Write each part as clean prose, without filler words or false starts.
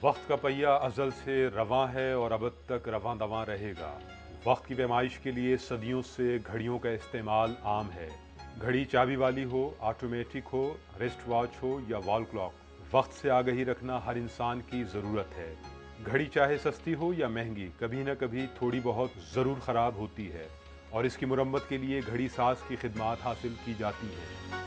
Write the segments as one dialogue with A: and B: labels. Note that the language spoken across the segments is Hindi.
A: वक्त का पहिया अज़ल से रवां है और अब तक रवां दवां रहेगा। वक्त की पैमाइश के लिए सदियों से घड़ियों का इस्तेमाल आम है। घड़ी चाबी वाली हो, ऑटोमेटिक हो, रिस्ट वॉच हो या वॉल क्लॉक, वक्त से आगही रखना हर इंसान की ज़रूरत है। घड़ी चाहे सस्ती हो या महंगी, कभी न कभी थोड़ी बहुत ज़रूर ख़राब होती है और इसकी मुरम्मत के लिए घड़ी साज की खिदमात हासिल की जाती हैं।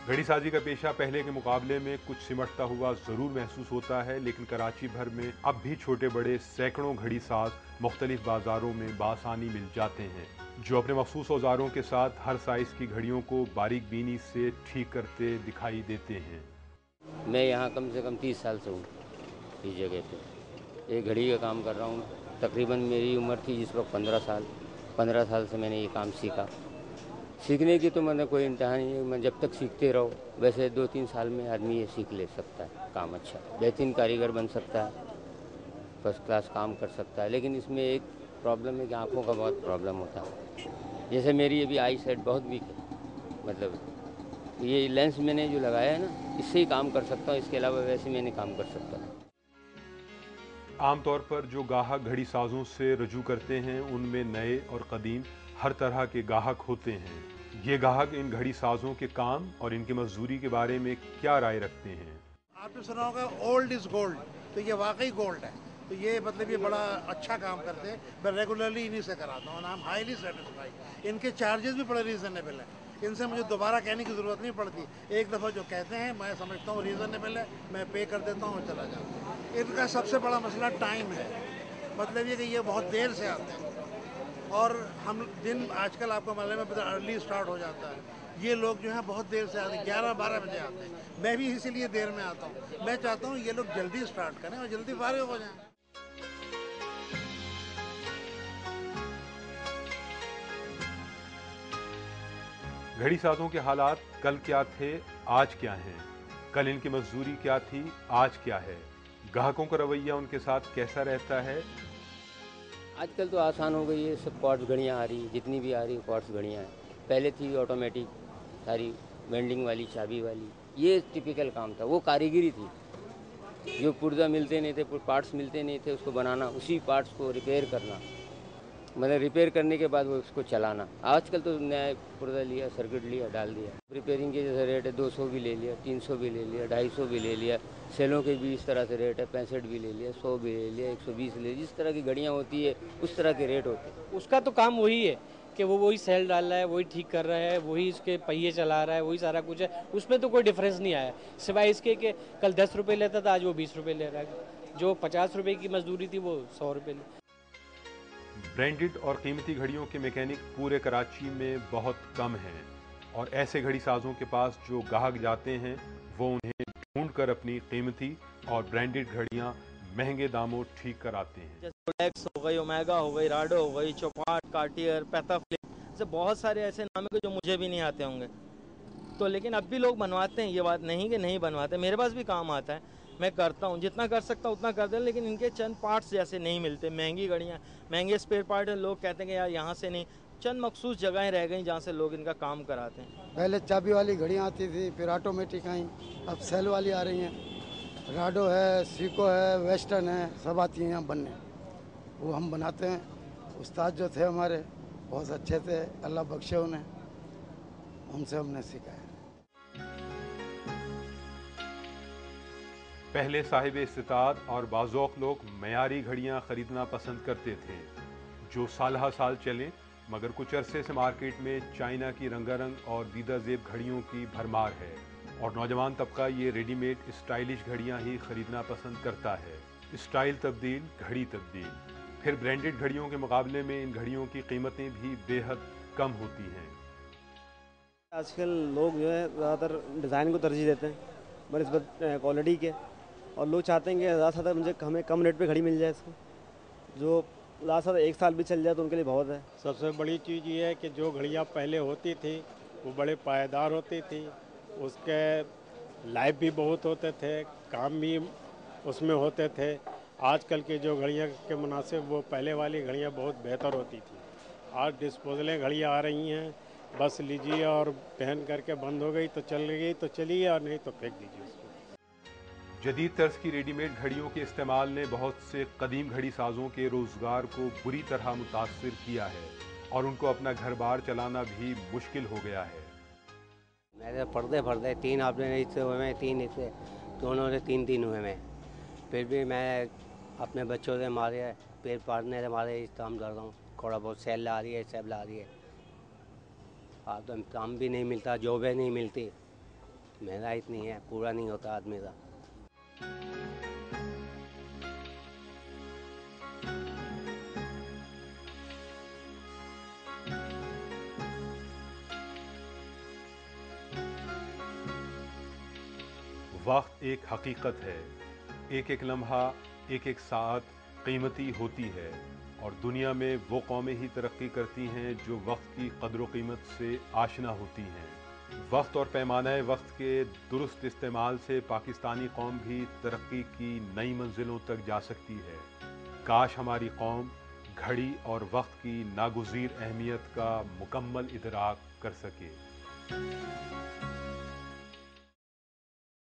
A: घड़ी साजी का पेशा पहले के मुकाबले में कुछ सिमटता हुआ ज़रूर महसूस होता है, लेकिन कराची भर में अब भी छोटे बड़े सैकड़ों घड़ी साज मुख्तलिफ बाज़ारों में बासानी मिल जाते हैं, जो अपने मखसूस औजारों के साथ हर साइज़ की घड़ियों को बारीक बीनी से ठीक करते दिखाई देते हैं।
B: मैं यहाँ कम से कम 30 साल से हूँ इस जगह पे। एक घड़ी का काम कर रहा हूँ। तकरीबन मेरी उम्र थी जिस वक्त 15 साल। 15 साल से मैंने ये काम सीखा। सीखने की तो मैंने कोई इंतहा नहीं है, मैं जब तक सीखते रहो। वैसे 2-3 साल में आदमी ये सीख ले सकता है काम अच्छा, बेहतरीन कारीगर बन सकता है, फर्स्ट क्लास काम कर सकता है। लेकिन इसमें एक प्रॉब्लम है कि आँखों का बहुत प्रॉब्लम होता है। जैसे मेरी अभी आई साइट बहुत वीक है, मतलब ये लेंस मैंने जो लगाया है ना, इससे ही काम कर सकता हूँ, इसके अलावा वैसे मैंने काम कर सकता हूँ।
A: आमतौर पर जो गाहक घड़ी साजों से रजू करते हैं, उनमें नए और कदीम हर तरह के गाहक होते हैं। ये गाहक इन घड़ी साजों के काम और इनकी मजदूरी के बारे में क्या राय रखते हैं?
C: आपने सुना होगा ओल्ड इज गोल्ड, तो ये वाकई गोल्ड है। तो ये मतलब ये बड़ा अच्छा काम करते हैं। मैं रेगुलरली इन्हीं से कराता हूँ, आई एम हाईली सेटिस्फाइड। इनके चार्जेस भी बड़े रीज़नेबल हैं। इनसे मुझे दोबारा कहने की ज़रूरत नहीं पड़ती। एक दफ़ा जो कहते हैं मैं समझता हूँ रीज़नेबल है, मैं पे कर देता हूँ और चला जाता हूँ। इनका सबसे बड़ा मसला टाइम है। मतलब ये कि ये बहुत देर से आते हैं और हम दिन आजकल आपको मालूम है बड़ा अर्ली स्टार्ट हो जाता है। ये लोग जो हैं बहुत देर से आते हैं, 11-12 बजे आते हैं। मैं भी इसीलिए देर में आता हूँ। मैं चाहता हूँ ये लोग जल्दी स्टार्ट करें और जल्दी फारिग हो जाएं।
A: घड़ी साजों के हालात कल क्या थे, आज क्या हैं? कल इनकी मजदूरी क्या थी, आज क्या है? ग्राहकों का रवैया उनके साथ कैसा रहता है?
B: आजकल तो आसान हो गई है, सब क्वार्ट्स घड़ियाँ आ रही है, जितनी भी आ रही है क्वार्ट्स घड़ियाँ हैं। पहले थी ऑटोमेटिक, सारी वेंडिंग वाली, चाबी वाली। ये टिपिकल काम था, वो कारीगरी थी। जो पुर्जा मिलते नहीं थे, पार्ट्स मिलते नहीं थे, उसको बनाना, उसी पार्ट्स को रिपेयर करना, मतलब रिपेयर करने के बाद वो उसको चलाना। आजकल तो नया पुर्जा लिया, सर्किट लिया, डाल दिया। रिपेयरिंग के जैसे रेट है, 200 भी ले लिया, 300 भी ले लिया, 250 भी ले लिया। सेलों के भी इस तरह से रेट है, 65 भी ले लिया, 100 भी ले लिया, 120 ले लिया। जिस तरह की घड़ियाँ होती है उस तरह के रेट होते हैं।
D: उसका तो काम वही है कि वो वही सेल डाल रहा है, वही ठीक कर रहा है, वही उसके पहिए चला रहा है, वही सारा कुछ है। उसमें तो कोई डिफरेंस नहीं आया, सिवाय इसके कि कल 10 रुपये लेता था, आज वो 20 रुपये ले रहा है। जो 50 रुपये की मजदूरी थी वो 100 रुपये ले।
A: ब्रांडेड और कीमती घड़ियों के मैकेनिक पूरे कराची में बहुत कम हैं और ऐसे घड़ी साजों के पास जो ग्राहक जाते हैं, वो उन्हें ढूंढकर अपनी कीमती और ब्रांडेड घड़ियां महंगे दामों ठीक कराते हैं।
E: जैसे रोलेक्स हो गई, ओमेगा हो गई, राडो हो गई, चौपाट, कार्टियर, पैथाफ्लिप, ऐसे बहुत सारे ऐसे नाम है कि जो मुझे भी नहीं आते होंगे। तो लेकिन अब भी लोग बनवाते हैं, ये बात नहीं कि नहीं बनवाते। मेरे पास भी काम आता है, मैं करता हूँ, जितना कर सकता हूँ उतना कर दे। लेकिन इनके चंद पार्ट्स जैसे नहीं मिलते। महंगी गाड़ियाँ, महंगे स्पेयर पार्ट हैं, लोग कहते हैं कि यार यहाँ से नहीं। चंद मखसूस जगहें रह गई जहाँ से लोग इनका काम कराते हैं।
F: पहले चाबी वाली घड़ियाँ आती थी, फिर ऑटोमेटिक आई, अब सेल वाली आ रही हैं। राडो है, सीको है, वेस्टर्न है, सब आती हैं यहाँ बनने। वो हम बनाते हैं। उस्ताद जो थे हमारे बहुत अच्छे थे, अल्लाह बख्शे उन्हें, उनसे हमने सीखा है।
A: पहले साहिब इस्तात और बाज़ौक़ लोग मयारी घड़ियां खरीदना पसंद करते थे, जो साल साल चलें, मगर कुछ अरसे से मार्केट में चाइना की रंगारंग और दीदा जेब घड़ियों की भरमार है और नौजवान तबका ये रेडीमेड स्टाइलिश घड़ियां ही खरीदना पसंद करता है। स्टाइल तब्दील, घड़ी तब्दील। फिर ब्रांडेड घड़ियों के मुकाबले में इन घड़ियों की कीमतें भी बेहद कम होती हैं।
G: आजकल लोग जो है ज़्यादातर डिज़ाइन को तरजीह देते हैं बनस्बत क्वालिटी के, और लोग चाहते हैं कि ज़्यादा से ज़्यादा मुझे हमें कम रेट पे घड़ी मिल जाए इसको, जो ज़्यादा से ज़्यादा 1 साल भी चल जाए तो उनके लिए बहुत है।
H: सबसे बड़ी चीज़ ये है कि जो घड़ियाँ पहले होती थी वो बड़े पायदार होती थी, उसके लाइफ भी बहुत होते थे, काम भी उसमें होते थे। आजकल की जो घड़ियाँ के मुनासिब वो पहले वाली घड़ियाँ बहुत बेहतर होती थी। आज डिस्पोजलें घड़ियाँ आ रही हैं, बस लीजिए और पहन करके बंद हो गई तो चल गई तो चलिए और नहीं तो फेंक दीजिए उसको।
A: जदीद तर्ज की रेडीमेड घड़ियों के इस्तेमाल ने बहुत से कदीम घड़ी साजों के रोजगार को बुरी तरह मुतासिर किया है और उनको अपना घर बार चलाना भी मुश्किल हो गया है।
I: मेरे पर्दे 3 आपने इससे हुए हैं, 3 इससे, दोनों से 3 हुए हैं। फिर भी मैं अपने बच्चों से मारे पेट पालने से मारे इस काम कर रहा हूँ। थोड़ा बहुत सेल आ रही है, सेल आ रही है। आप तो काम भी नहीं मिलता, जॉबें नहीं मिलती, महंगाई इतनी है, पूरा नहीं होता आदमी का।
A: वक्त एक हकीकत है, एक एक लम्हा, एक एक साथ कीमती होती है और दुनिया में वो कौमें ही तरक्की करती हैं जो वक्त की कदर कीमत से आशना होती हैं। वक्त और पैमाना वक्त के दुरुस्त इस्तेमाल से पाकिस्तानी कौम भी तरक्की की नई मंजिलों तक जा सकती है। काश हमारी कौम घड़ी और वक्त की नागुज़ीर अहमियत का मुकम्मल इदराक कर सके।